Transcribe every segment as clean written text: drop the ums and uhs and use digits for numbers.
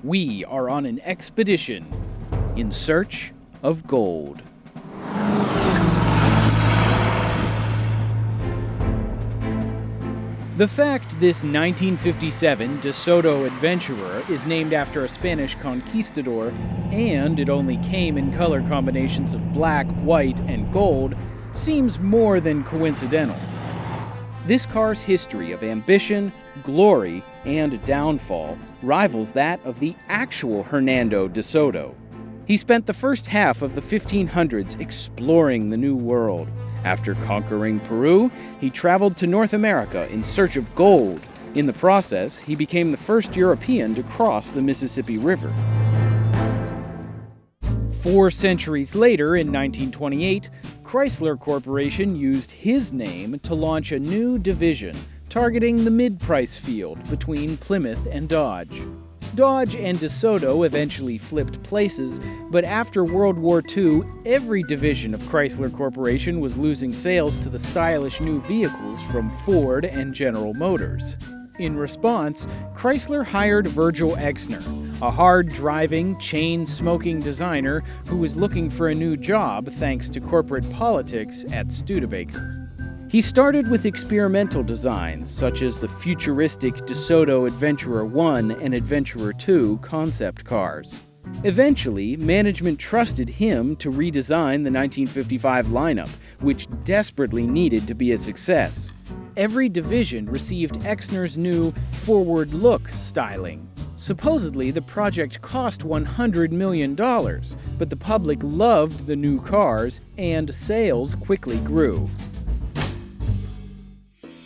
we are on an expedition in search of gold. The fact this 1957 DeSoto Adventurer is named after a Spanish conquistador, and it only came in color combinations of black, white, and gold, seems more than coincidental. This car's history of ambition, glory, and downfall rivals that of the actual Hernando DeSoto. He spent the first half of the 1500s exploring the New World. After conquering Peru, he traveled to North America in search of gold. In the process, he became the first European to cross the Mississippi River. 4 centuries later, in 1928, Chrysler Corporation used his name to launch a new division targeting the mid-price field between Plymouth and Dodge. Dodge and DeSoto eventually flipped places, but after World War II, every division of Chrysler Corporation was losing sales to the stylish new vehicles from Ford and General Motors. In response, Chrysler hired Virgil Exner, a hard-driving, chain-smoking designer who was looking for a new job thanks to corporate politics at Studebaker. He started with experimental designs, such as the futuristic DeSoto Adventurer 1 and Adventurer 2 concept cars. Eventually, management trusted him to redesign the 1955 lineup, which desperately needed to be a success. Every division received Exner's new forward look styling. Supposedly, the project cost $100 million, but the public loved the new cars, and sales quickly grew.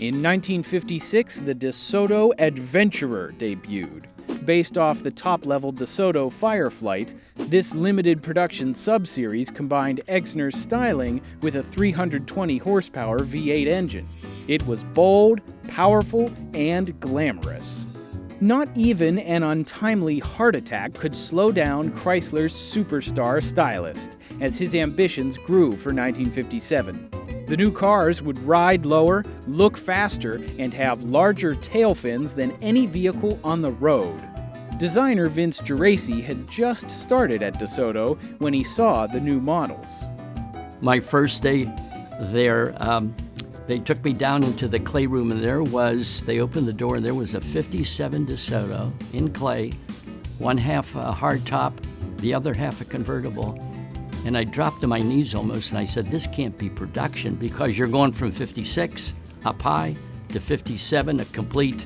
In 1956, the DeSoto Adventurer debuted. Based off the top-level DeSoto Fireflight, this limited production sub-series combined Exner's styling with a 320-horsepower V8 engine. It was bold, powerful, and glamorous. Not even an untimely heart attack could slow down Chrysler's superstar stylist, as his ambitions grew for 1957. The new cars would ride lower, look faster, and have larger tail fins than any vehicle on the road. Designer Vince Geraci had just started at DeSoto when he saw the new models. My first day there, they took me down into the clay room, and they opened the door, and there was a 57 DeSoto in clay, one half a hardtop, the other half a convertible. And I dropped to my knees almost, and I said, this can't be production, because you're going from 56 up high to 57, a complete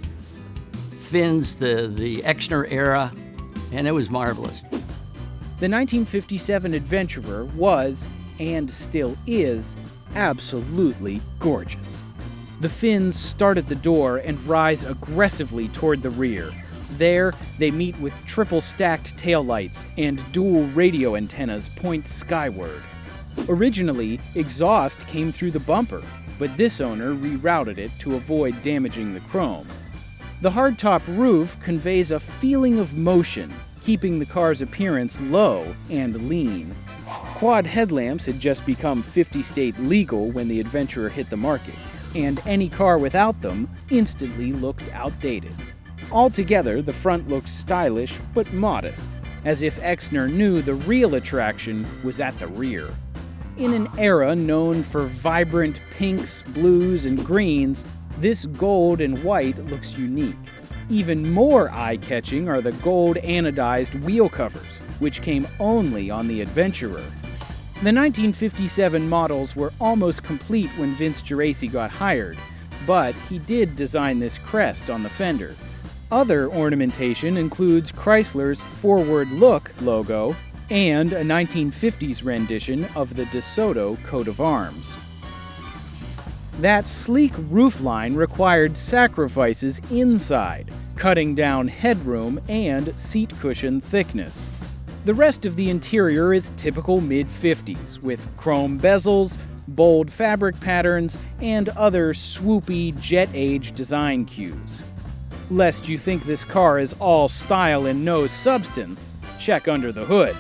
fins, the Exner era, and it was marvelous. The 1957 Adventurer was, and still is, absolutely gorgeous. The fins start at the door and rise aggressively toward the rear. There, they meet with triple-stacked taillights and dual radio antennas point skyward. Originally, exhaust came through the bumper, but this owner rerouted it to avoid damaging the chrome. The hardtop roof conveys a feeling of motion, keeping the car's appearance low and lean. Quad headlamps had just become 50-state legal when the Adventurer hit the market, and any car without them instantly looked outdated. Altogether, the front looks stylish but modest, as if Exner knew the real attraction was at the rear. In an era known for vibrant pinks, blues, and greens, this gold and white looks unique. Even more eye-catching are the gold anodized wheel covers, which came only on the Adventurer. The 1957 models were almost complete when Vince Geraci got hired, but he did design this crest on the fender. Other ornamentation includes Chrysler's Forward Look logo and a 1950s rendition of the DeSoto coat of arms. That sleek roofline required sacrifices inside, cutting down headroom and seat cushion thickness. The rest of the interior is typical mid-50s, with chrome bezels, bold fabric patterns, and other swoopy jet-age design cues. Lest you think this car is all style and no substance, check under the hood.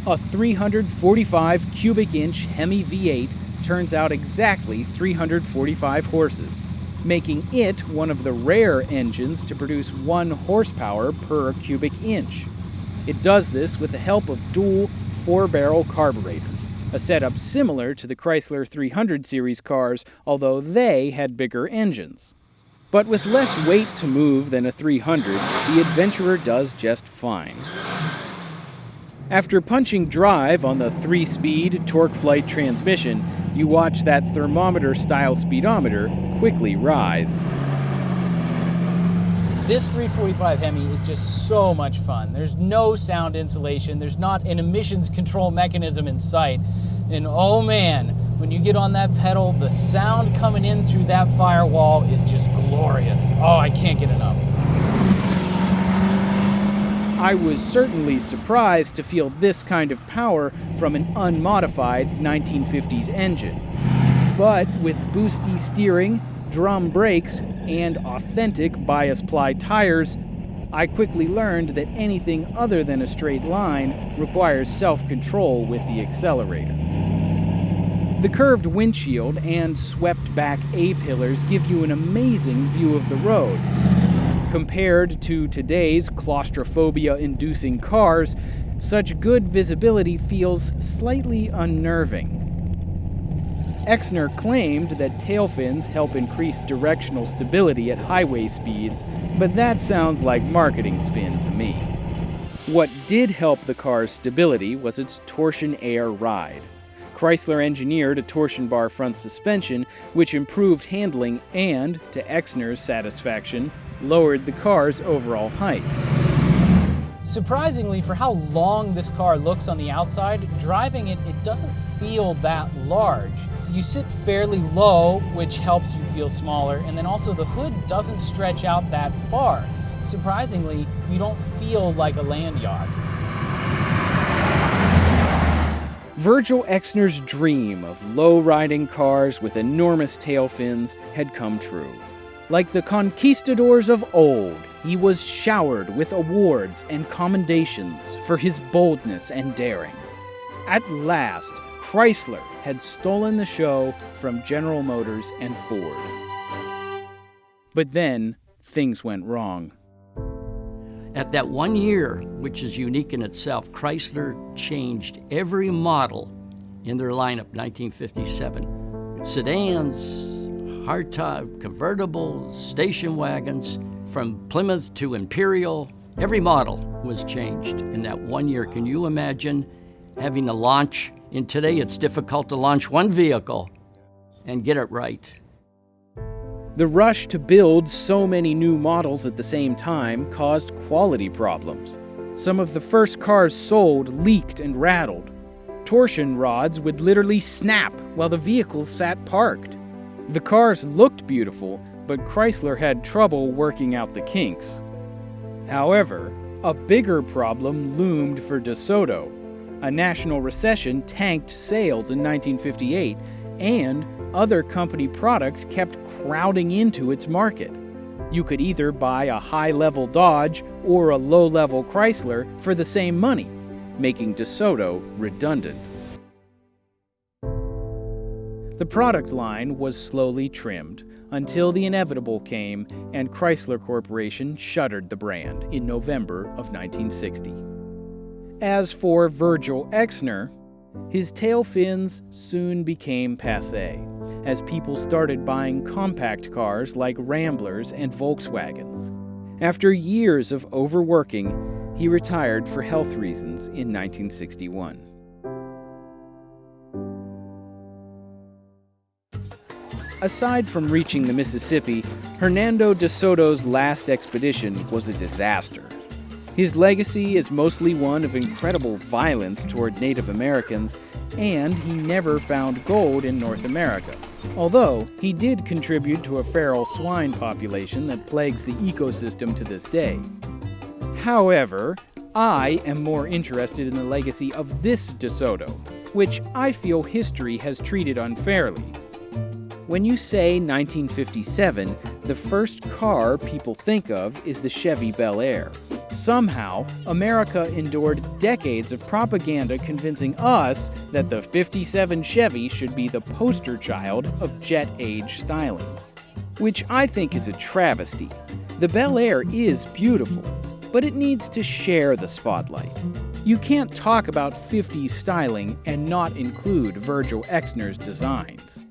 A 345 cubic inch Hemi V8 turns out exactly 345 horses. making it one of the rare engines to produce 1 horsepower per cubic inch. It does this with the help of dual 4-barrel carburetors, a setup similar to the Chrysler 300 series cars, although they had bigger engines. But with less weight to move than a 300, the Adventurer does just fine. After punching drive on the 3-speed torque-flight transmission, you watch that thermometer-style speedometer quickly rise. This 345 Hemi is just so much fun. There's no sound insulation, there's not an emissions control mechanism in sight, and oh man, when you get on that pedal, the sound coming in through that firewall is just glorious. Oh, I can't get enough. I was certainly surprised to feel this kind of power from an unmodified 1950s engine. But with boosty steering, drum brakes, and authentic bias-ply tires, I quickly learned that anything other than a straight line requires self-control with the accelerator. The curved windshield and swept-back A-pillars give you an amazing view of the road. Compared to today's claustrophobia-inducing cars, such good visibility feels slightly unnerving. Exner claimed that tail fins help increase directional stability at highway speeds, but that sounds like marketing spin to me. What did help the car's stability was its torsion air ride. Chrysler engineered a torsion bar front suspension, which improved handling and, to Exner's satisfaction, lowered the car's overall height. Surprisingly, for how long this car looks on the outside, driving it doesn't feel that large. You sit fairly low, which helps you feel smaller, and then also the hood doesn't stretch out that far. Surprisingly, you don't feel like a land yacht. Virgil Exner's dream of low-riding cars with enormous tail fins had come true. Like the conquistadors of old, he was showered with awards and commendations for his boldness and daring. At last, Chrysler had stolen the show from General Motors and Ford. But then, things went wrong. At that 1 year, which is unique in itself, Chrysler changed every model in their lineup, 1957. Sedans, hardtop, convertibles, station wagons, from Plymouth to Imperial, every model was changed in that 1 year. Can you imagine having a launch? And today it's difficult to launch one vehicle and get it right. The rush to build so many new models at the same time caused quality problems. Some of the first cars sold leaked and rattled. Torsion rods would literally snap while the vehicles sat parked. The cars looked beautiful, but Chrysler had trouble working out the kinks. However, a bigger problem loomed for DeSoto. A national recession tanked sales in 1958, and other company products kept crowding into its market. You could either buy a high-level Dodge or a low-level Chrysler for the same money, making DeSoto redundant. The product line was slowly trimmed until the inevitable came and Chrysler Corporation shuttered the brand in November of 1960. As for Virgil Exner, his tail fins soon became passé, as people started buying compact cars like Ramblers and Volkswagens. After years of overworking, he retired for health reasons in 1961. Aside from reaching the Mississippi, Hernando DeSoto's last expedition was a disaster. His legacy is mostly one of incredible violence toward Native Americans, and he never found gold in North America, although he did contribute to a feral swine population that plagues the ecosystem to this day. However, I am more interested in the legacy of this DeSoto, which I feel history has treated unfairly. When you say 1957, the first car people think of is the Chevy Bel-Air. Somehow, America endured decades of propaganda convincing us that the '57 Chevy should be the poster child of jet-age styling. which I think is a travesty. The Bel-Air is beautiful, but it needs to share the spotlight. You can't talk about 50s styling and not include Virgil Exner's designs.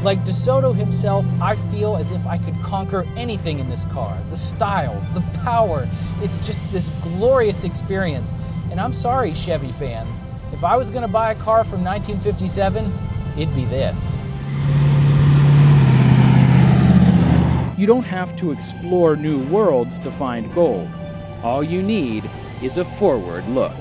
Like DeSoto himself, I feel as if I could conquer anything in this car. The style, the power, it's just this glorious experience. And I'm sorry, Chevy fans, if I was going to buy a car from 1957, it'd be this. You don't have to explore new worlds to find gold. All you need is a forward look.